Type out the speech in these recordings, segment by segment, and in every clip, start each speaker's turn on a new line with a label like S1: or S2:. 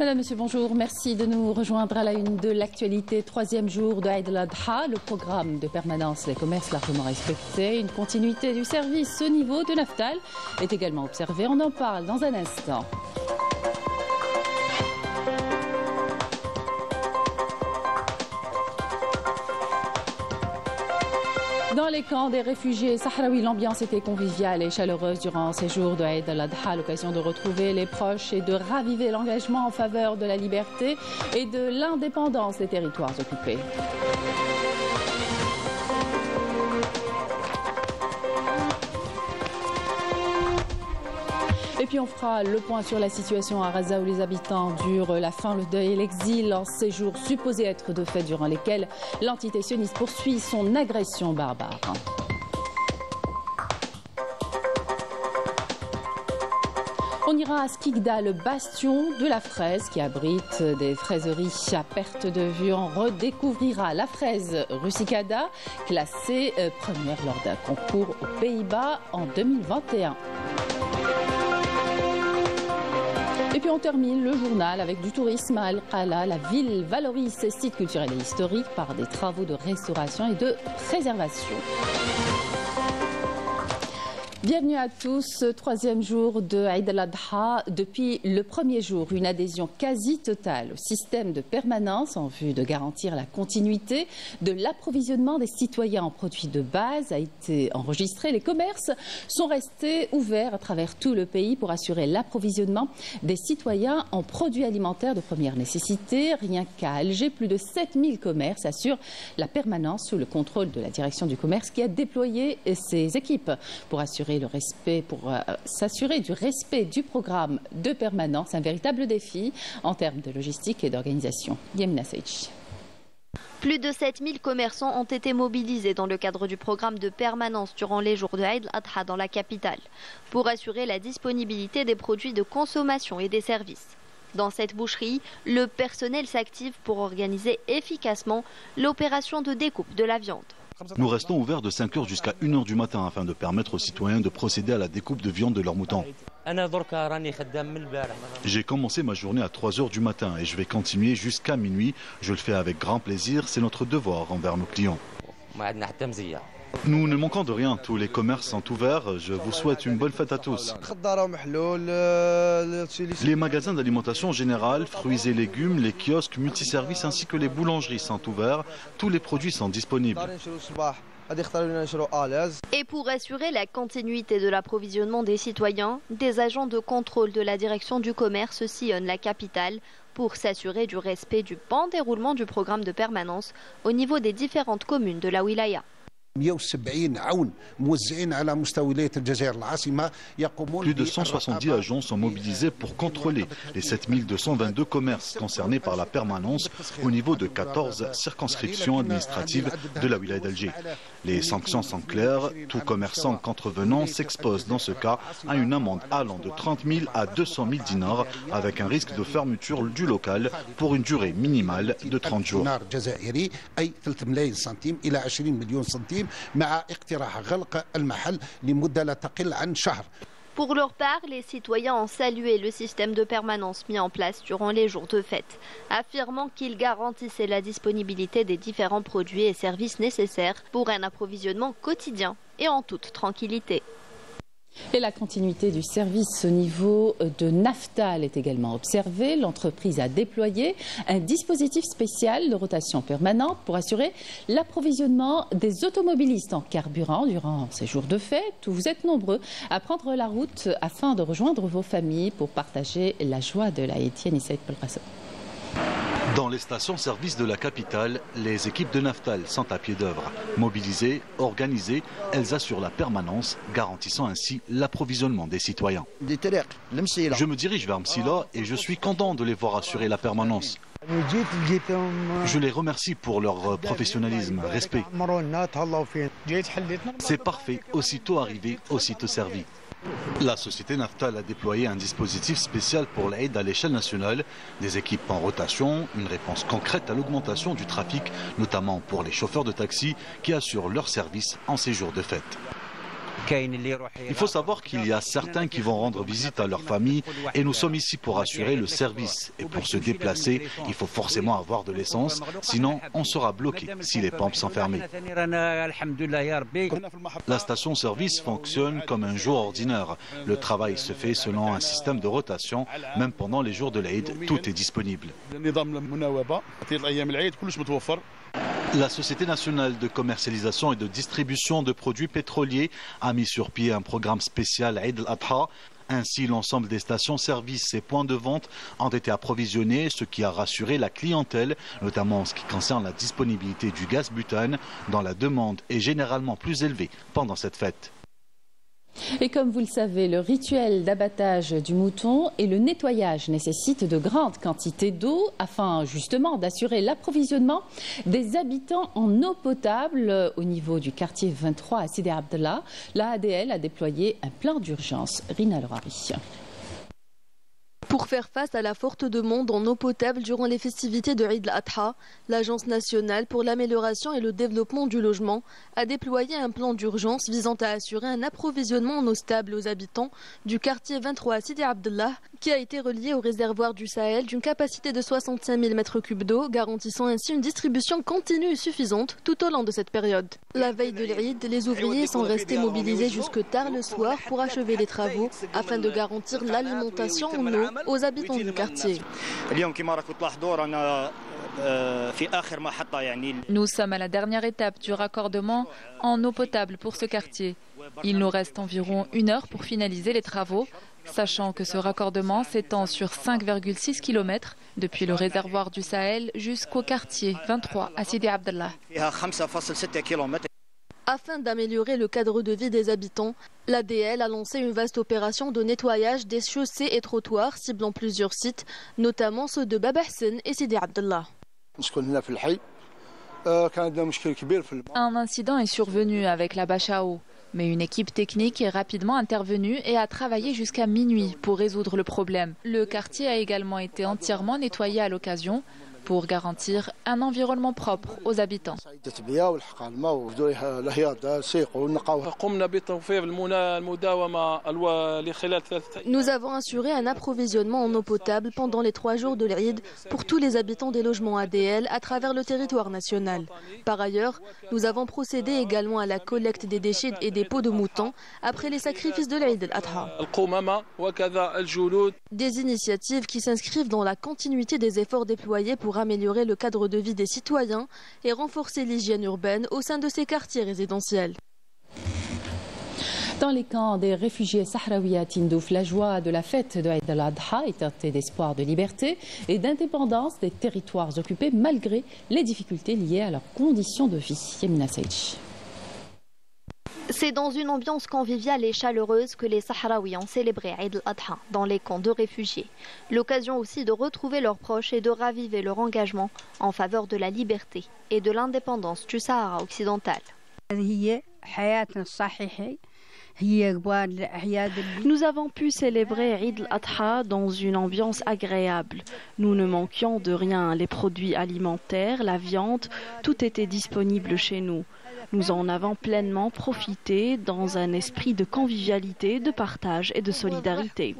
S1: Madame, Monsieur, bonjour. Merci de nous rejoindre à la une de l'actualité. Troisième jour de Eid al-Adha. Le programme de permanence des commerces largement respecté. Une continuité du service au niveau de Naftal est également observée. On en parle dans un instant. Dans les camps des réfugiés sahraouis, l'ambiance était conviviale et chaleureuse durant ces jours de Eid al-Adha, l'occasion de retrouver les proches et de raviver l'engagement en faveur de la liberté et de l'indépendance des territoires occupés. Et puis on fera le point sur la situation à Gaza où les habitants durent la faim, le deuil et l'exil en ces jours supposés être de faits durant lesquels l'entité sioniste poursuit son agression barbare. On ira à Skikda, le bastion de la fraise qui abrite des fraiseries à perte de vue. On redécouvrira la fraise rusicada, classée première lors d'un concours aux Pays-Bas en 2021. Et puis on termine le journal avec du tourisme à Al-Qala. La ville valorise ses sites culturels et historiques par des travaux de restauration et de préservation. Bienvenue à tous, troisième jour de Eid al-Adha. Depuis le premier jour, une adhésion quasi totale au système de permanence en vue de garantir la continuité de l'approvisionnement des citoyens en produits de base a été enregistrée. Les commerces sont restés ouverts à travers tout le pays pour assurer l'approvisionnement des citoyens en produits alimentaires de première nécessité. Rien qu'à Alger, plus de 7000 commerces assurent la permanence sous le contrôle de la direction du commerce qui a déployé ses équipes pour s'assurer du respect du programme de permanence, un véritable défi en termes de logistique et d'organisation. Yemina Seitchi.
S2: Plus de 7000 commerçants ont été mobilisés dans le cadre du programme de permanence durant les jours de Eid al-Adha dans la capitale, pour assurer la disponibilité des produits de consommation et des services. Dans cette boucherie, le personnel s'active pour organiser efficacement l'opération de découpe de la viande.
S3: Nous restons ouverts de 5 h jusqu'à 1 h du matin afin de permettre aux citoyens de procéder à la découpe de viande de leurs moutons. J'ai commencé ma journée à 3 h du matin et je vais continuer jusqu'à minuit. Je le fais avec grand plaisir, c'est notre devoir envers nos clients. Nous ne manquons de rien, tous les commerces sont ouverts. Je vous souhaite une bonne fête à tous. Les magasins d'alimentation générale, fruits et légumes, les kiosques multiservices ainsi que les boulangeries sont ouverts. Tous les produits sont disponibles.
S2: Et pour assurer la continuité de l'approvisionnement des citoyens, des agents de contrôle de la direction du commerce sillonnent la capitale pour s'assurer du respect du bon déroulement du programme de permanence au niveau des différentes communes de la wilaya.
S3: Plus de 170 agents sont mobilisés pour contrôler les 7222 commerces concernés par la permanence au niveau de 14 circonscriptions administratives de la wilaya d'Alger. Les sanctions sont claires, tout commerçant contrevenant s'expose dans ce cas à une amende allant de 30 000 à 200 000 dinars avec un risque de fermeture du local pour une durée minimale de 30 jours.
S2: Pour leur part, les citoyens ont salué le système de permanence mis en place durant les jours de fête, affirmant qu'il garantissait la disponibilité des différents produits et services nécessaires pour un approvisionnement quotidien et en toute tranquillité.
S1: Et la continuité du service au niveau de Naftal est également observée. L'entreprise a déployé un dispositif spécial de rotation permanente pour assurer l'approvisionnement des automobilistes en carburant durant ces jours de fête où vous êtes nombreux à prendre la route afin de rejoindre vos familles pour partager la joie de la Etienne et Saïd Pelrasso.
S3: Dans les stations-service de la capitale, les équipes de Naftal sont à pied d'œuvre. Mobilisées, organisées, elles assurent la permanence, garantissant ainsi l'approvisionnement des citoyens. Je me dirige vers Msila et je suis content de les voir assurer la permanence. Je les remercie pour leur professionnalisme, respect. C'est parfait, aussitôt arrivé, aussitôt servi. La société Naftal a déployé un dispositif spécial pour l'Aïd à l'échelle nationale, des équipes en rotation, une réponse concrète à l'augmentation du trafic, notamment pour les chauffeurs de taxi qui assurent leur service en ces jours de fête. Il faut savoir qu'il y a certains qui vont rendre visite à leur famille et nous sommes ici pour assurer le service. Et pour se déplacer, il faut forcément avoir de l'essence, sinon on sera bloqué si les pompes sont fermées. La station-service fonctionne comme un jour ordinaire. Le travail se fait selon un système de rotation. Même pendant les jours de l'Aïd, tout est disponible. La Société nationale de commercialisation et de distribution de produits pétroliers a mis sur pied un programme spécial Eid al-Adha. Ainsi, l'ensemble des stations-service et points de vente ont été approvisionnés, ce qui a rassuré la clientèle, notamment en ce qui concerne la disponibilité du gaz butane, dont la demande est généralement plus élevée pendant cette fête.
S1: Et comme vous le savez, le rituel d'abattage du mouton et le nettoyage nécessitent de grandes quantités d'eau afin justement d'assurer l'approvisionnement des habitants en eau potable. Au niveau du quartier 23 à Sidi Abdallah, la ADL a déployé un plan d'urgence. Rina Louari.
S4: Pour faire face à la forte demande en eau potable durant les festivités de Eid al-Adha, l'Agence nationale pour l'amélioration et le développement du logement a déployé un plan d'urgence visant à assurer un approvisionnement en eau stable aux habitants du quartier 23 à Sidi Abdallah, qui a été relié au réservoir du Sahel d'une capacité de 65 000 m3 d'eau, garantissant ainsi une distribution continue et suffisante tout au long de cette période. La veille de l'Eid, les ouvriers sont restés mobilisés jusque tard le soir pour achever les travaux afin de garantir l'alimentation en eau aux habitants du quartier.
S5: Nous sommes à la dernière étape du raccordement en eau potable pour ce quartier. Il nous reste environ 1 heure pour finaliser les travaux, sachant que ce raccordement s'étend sur 5,6 km depuis le réservoir du Sahel jusqu'au quartier 23 à Sidi Abdallah.
S4: Afin d'améliorer le cadre de vie des habitants, l'ADL a lancé une vaste opération de nettoyage des chaussées et trottoirs ciblant plusieurs sites, notamment ceux de Bab Hassan et Sidi Abdallah.
S5: Un incident est survenu avec la bâche à eau, mais une équipe technique est rapidement intervenue et a travaillé jusqu'à minuit pour résoudre le problème. Le quartier a également été entièrement nettoyé à l'occasion pour garantir un environnement propre aux habitants.
S4: Nous avons assuré un approvisionnement en eau potable pendant les 3 jours de l'Eid pour tous les habitants des logements ADL à travers le territoire national. Par ailleurs, nous avons procédé également à la collecte des déchets et des peaux de moutons après les sacrifices de l'Eid al-Adha. Des initiatives qui s'inscrivent dans la continuité des efforts déployés pour améliorer le cadre de vie des citoyens et renforcer l'hygiène urbaine au sein de ces quartiers résidentiels.
S1: Dans les camps des réfugiés sahraouis à Tindouf, la joie de la fête de Eid al-Adha est teintée d'espoir de liberté et d'indépendance des territoires occupés malgré les difficultés liées à leurs conditions de vie. Yamina Saïch.
S2: C'est dans une ambiance conviviale et chaleureuse que les Sahraouis ont célébré Eid al-Adha dans les camps de réfugiés. L'occasion aussi de retrouver leurs proches et de raviver leur engagement en faveur de la liberté et de l'indépendance du Sahara occidental. Nous avons pu célébrer Eid al-Adha dans une ambiance agréable. Nous ne manquions de rien, les produits alimentaires, la viande, tout était disponible chez nous. Nous en avons pleinement profité dans un esprit de convivialité, de partage et de solidarité.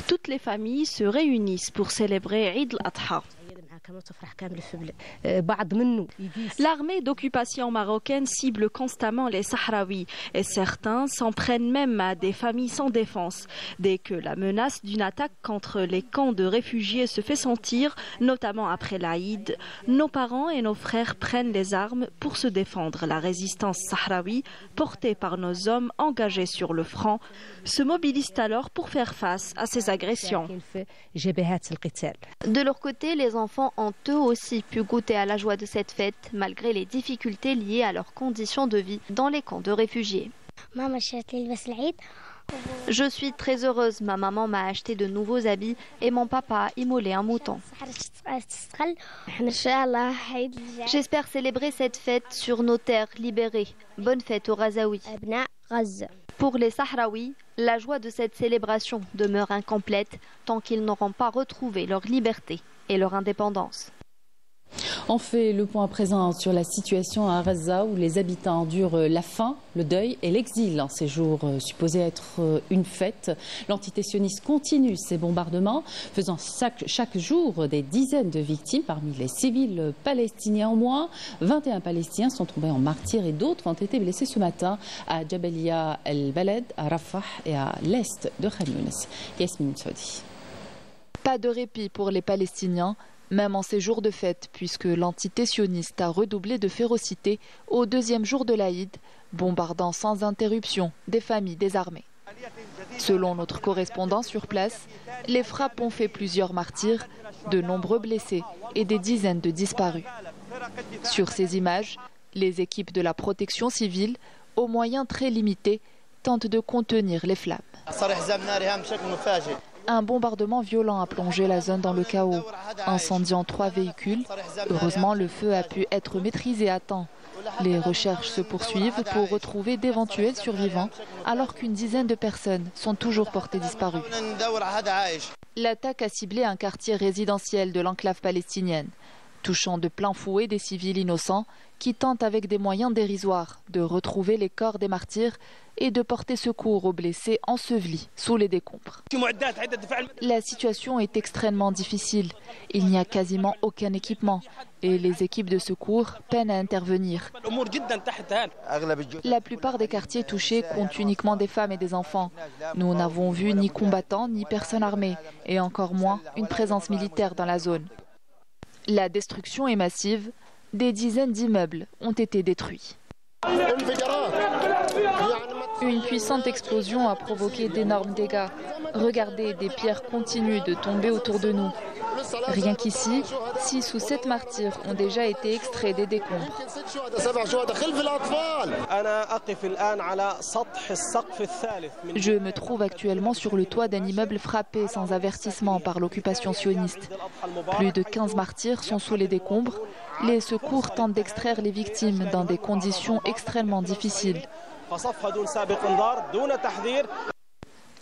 S2: Toutes les familles se réunissent pour célébrer Eid al-Adha. L'armée d'occupation marocaine cible constamment les Sahraouis et certains s'en prennent même à des familles sans défense. Dès que la menace d'une attaque contre les camps de réfugiés se fait sentir, notamment après l'Aïd, nos parents et nos frères prennent les armes pour se défendre. La résistance sahraoui, portée par nos hommes engagés sur le front, se mobilise alors pour faire face à ces agressions. De leur côté, les enfants ont eux aussi pu goûter à la joie de cette fête, malgré les difficultés liées à leurs conditions de vie dans les camps de réfugiés. Je suis très heureuse, ma maman m'a acheté de nouveaux habits et mon papa a immolé un mouton. J'espère célébrer cette fête sur nos terres libérées. Bonne fête aux Razaouis. Pour les Sahraouis, la joie de cette célébration demeure incomplète tant qu'ils n'auront pas retrouvé leur liberté et leur indépendance.
S1: On fait le point à présent sur la situation à Gaza où les habitants endurent la faim, le deuil et l'exil en ces jours supposés être une fête. L'entité sioniste continue ses bombardements, faisant chaque jour des dizaines de victimes parmi les civils palestiniens. Au moins 21 Palestiniens sont tombés en martyrs et d'autres ont été blessés ce matin à Jabalia el-Baled, à Rafah et à l'est de Khan Younis. Yasmine Saudi.
S5: Pas de répit pour les Palestiniens, même en ces jours de fête, puisque l'entité sioniste a redoublé de férocité au deuxième jour de l'Aïd, bombardant sans interruption des familles désarmées. Selon notre correspondant sur place, les frappes ont fait plusieurs martyrs, de nombreux blessés et des dizaines de disparus. Sur ces images, les équipes de la protection civile, aux moyens très limités, tentent de contenir les flammes. Un bombardement violent a plongé la zone dans le chaos, incendiant 3 véhicules. Heureusement, le feu a pu être maîtrisé à temps. Les recherches se poursuivent pour retrouver d'éventuels survivants, alors qu'une dizaine de personnes sont toujours portées disparues. L'attaque a ciblé un quartier résidentiel de l'enclave palestinienne, touchant de plein fouet des civils innocents qui tentent avec des moyens dérisoires de retrouver les corps des martyrs et de porter secours aux blessés ensevelis sous les décombres. La situation est extrêmement difficile. Il n'y a quasiment aucun équipement et les équipes de secours peinent à intervenir. La plupart des quartiers touchés comptent uniquement des femmes et des enfants. Nous n'avons vu ni combattants ni personnes armées et encore moins une présence militaire dans la zone. La destruction est massive. Des dizaines d'immeubles ont été détruits. Une puissante explosion a provoqué d'énormes dégâts. Regardez, des pierres continuent de tomber autour de nous. Rien qu'ici, 6 ou 7 martyrs ont déjà été extraits des décombres. Je me trouve actuellement sur le toit d'un immeuble frappé sans avertissement par l'occupation sioniste. Plus de 15 martyrs sont sous les décombres. Les secours tentent d'extraire les victimes dans des conditions extrêmement difficiles.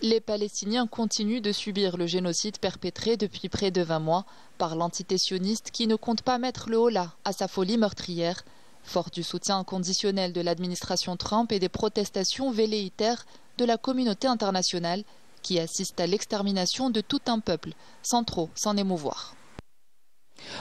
S5: Les Palestiniens continuent de subir le génocide perpétré depuis près de 20 mois par l'entité sioniste qui ne compte pas mettre le holà à sa folie meurtrière, fort du soutien inconditionnel de l'administration Trump et des protestations velléitaires de la communauté internationale qui assiste à l'extermination de tout un peuple sans trop s'en émouvoir.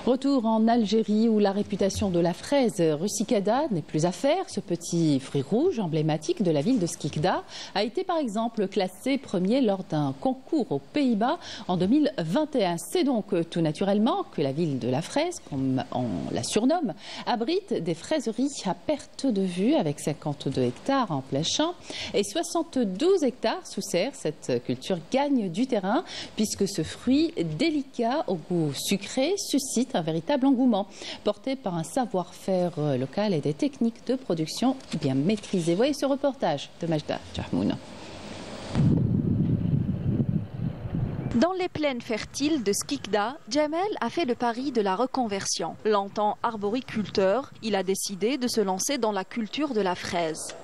S1: Retour en Algérie où la réputation de la fraise rusicada n'est plus à faire. Ce petit fruit rouge emblématique de la ville de Skikda a été par exemple classé premier lors d'un concours aux Pays-Bas en 2021. C'est donc tout naturellement que la ville de la fraise, comme on la surnomme, abrite des fraiseries à perte de vue avec 52 hectares en plein champ et 72 hectares sous serre. Cette culture gagne du terrain puisque ce fruit délicat au goût sucré suscite un véritable engouement, porté par un savoir-faire local et des techniques de production bien maîtrisées. Voyez ce reportage de Majda Jahmoun.
S6: Dans les plaines fertiles de Skikda, Jamel a fait le pari de la reconversion. Longtemps arboriculteur, il a décidé de se lancer dans la culture de la fraise.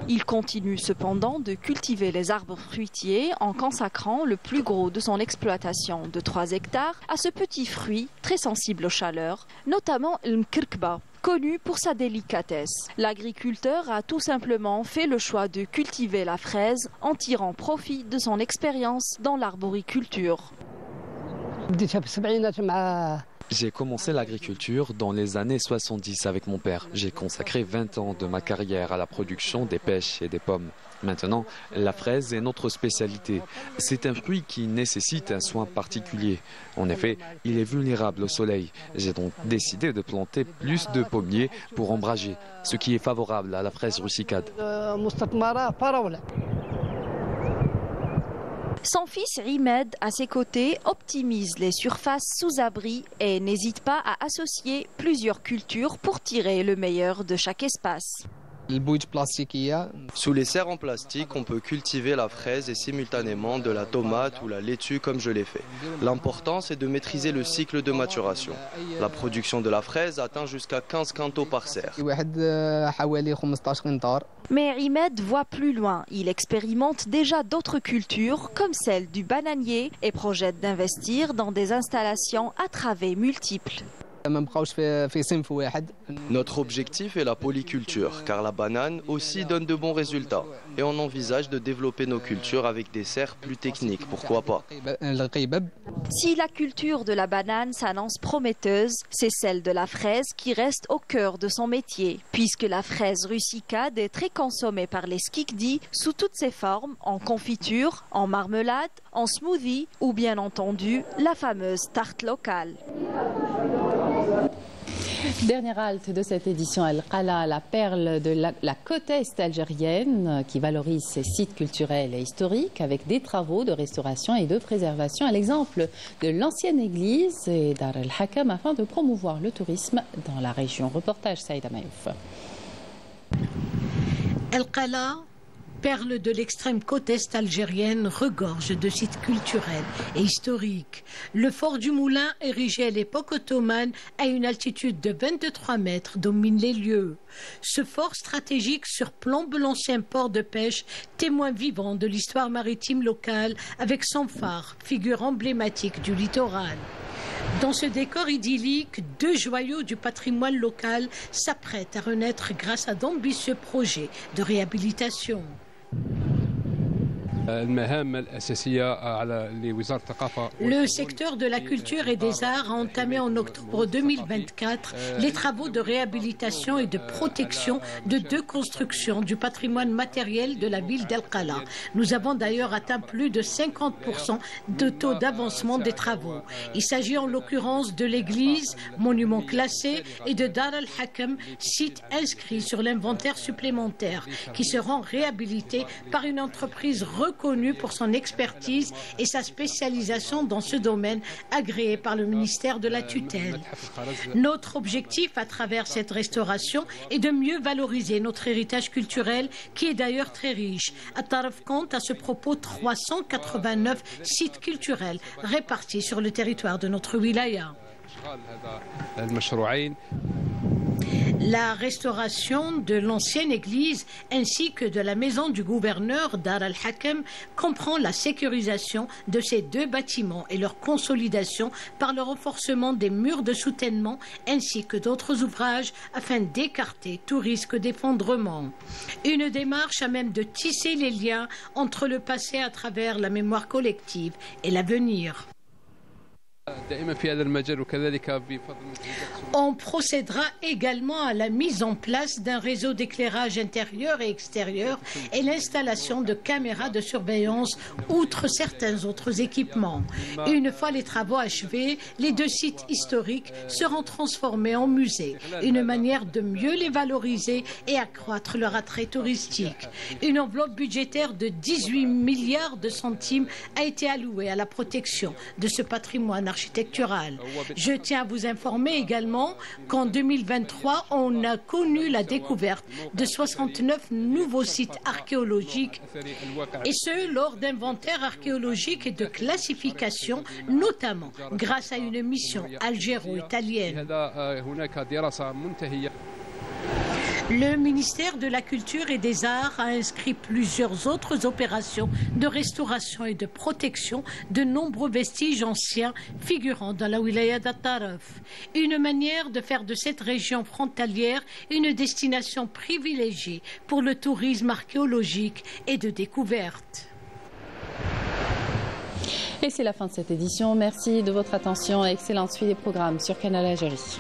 S6: Il continue cependant de cultiver les arbres fruitiers en consacrant le plus gros de son exploitation de 3 hectares à ce petit fruit très sensible aux chaleurs, notamment le mkirkba, connu pour sa délicatesse. L'agriculteur a tout simplement fait le choix de cultiver la fraise en tirant profit de son expérience dans l'arboriculture.
S7: J'ai commencé l'agriculture dans les années 70 avec mon père. J'ai consacré 20 ans de ma carrière à la production des pêches et des pommes. Maintenant, la fraise est notre spécialité. C'est un fruit qui nécessite un soin particulier. En effet, il est vulnérable au soleil. J'ai donc décidé de planter plus de pommiers pour ombrager, ce qui est favorable à la fraise rusicade.
S6: Son fils Imed, à ses côtés, optimise les surfaces sous abri et n'hésite pas à associer plusieurs cultures pour tirer le meilleur de chaque espace.
S8: Sous les serres en plastique, on peut cultiver la fraise et simultanément de la tomate ou la laitue comme je l'ai fait. L'important, c'est de maîtriser le cycle de maturation. La production de la fraise atteint jusqu'à 15 quintaux par serre.
S6: Mais Imed voit plus loin. Il expérimente déjà d'autres cultures comme celle du bananier et projette d'investir dans des installations à travées multiples.
S8: Notre objectif est la polyculture, car la banane aussi donne de bons résultats. Et on envisage de développer nos cultures avec des serres plus techniques, pourquoi pas.
S6: Si la culture de la banane s'annonce prometteuse, c'est celle de la fraise qui reste au cœur de son métier, puisque la fraise rusicade est très consommée par les Skikdi sous toutes ses formes, en confiture, en marmelade, en smoothie ou bien entendu la fameuse tarte locale.
S1: Dernière halte de cette édition, Al-Qala, la perle de la côte est algérienne qui valorise ses sites culturels et historiques avec des travaux de restauration et de préservation à l'exemple de l'ancienne église et Dar el-Hakam afin de promouvoir le tourisme dans la région. Reportage Saïda Mayouf.
S9: Al-Qala, perle de l'extrême côte est algérienne, regorge de sites culturels et historiques. Le fort du Moulin, érigé à l'époque ottomane, à une altitude de 23 mètres, domine les lieux. Ce fort stratégique surplombe l'ancien port de pêche, témoin vivant de l'histoire maritime locale, avec son phare, figure emblématique du littoral. Dans ce décor idyllique, deux joyaux du patrimoine local s'apprêtent à renaître grâce à d'ambitieux projets de réhabilitation. Le secteur de la culture et des arts a entamé en octobre 2024 les travaux de réhabilitation et de protection de deux constructions du patrimoine matériel de la ville d'Al-Qala. Nous avons d'ailleurs atteint plus de 50% de taux d'avancement des travaux. Il s'agit en l'occurrence de l'église, monument classé, et de Dar el-Hakam, site inscrit sur l'inventaire supplémentaire, qui seront réhabilités par une entreprise reconnue pour son expertise et sa spécialisation dans ce domaine, agréé par le ministère de la tutelle. Notre objectif à travers cette restauration est de mieux valoriser notre héritage culturel qui est d'ailleurs très riche. At-Tarf compte à ce propos 389 sites culturels répartis sur le territoire de notre wilaya. La restauration de l'ancienne église ainsi que de la maison du gouverneur Dar el-Hakam comprend la sécurisation de ces deux bâtiments et leur consolidation par le renforcement des murs de soutènement ainsi que d'autres ouvrages afin d'écarter tout risque d'effondrement. Une démarche à même de tisser les liens entre le passé à travers la mémoire collective et l'avenir. On procédera également à la mise en place d'un réseau d'éclairage intérieur et extérieur et l'installation de caméras de surveillance outre certains autres équipements. Une fois les travaux achevés, les deux sites historiques seront transformés en musées, une manière de mieux les valoriser et accroître leur attrait touristique. Une enveloppe budgétaire de 18 milliards de centimes a été allouée à la protection de ce patrimoine architectural. Je tiens à vous informer également qu'en 2023, on a connu la découverte de 69 nouveaux sites archéologiques, et ce, lors d'inventaires archéologiques et de classification, notamment grâce à une mission algéro-italienne. Le ministère de la Culture et des Arts a inscrit plusieurs autres opérations de restauration et de protection de nombreux vestiges anciens figurant dans la wilaya d'At-Tarf. Une manière de faire de cette région frontalière une destination privilégiée pour le tourisme archéologique et de découverte.
S1: Et c'est la fin de cette édition. Merci de votre attention et excellente suite des programmes sur Canal Algérie.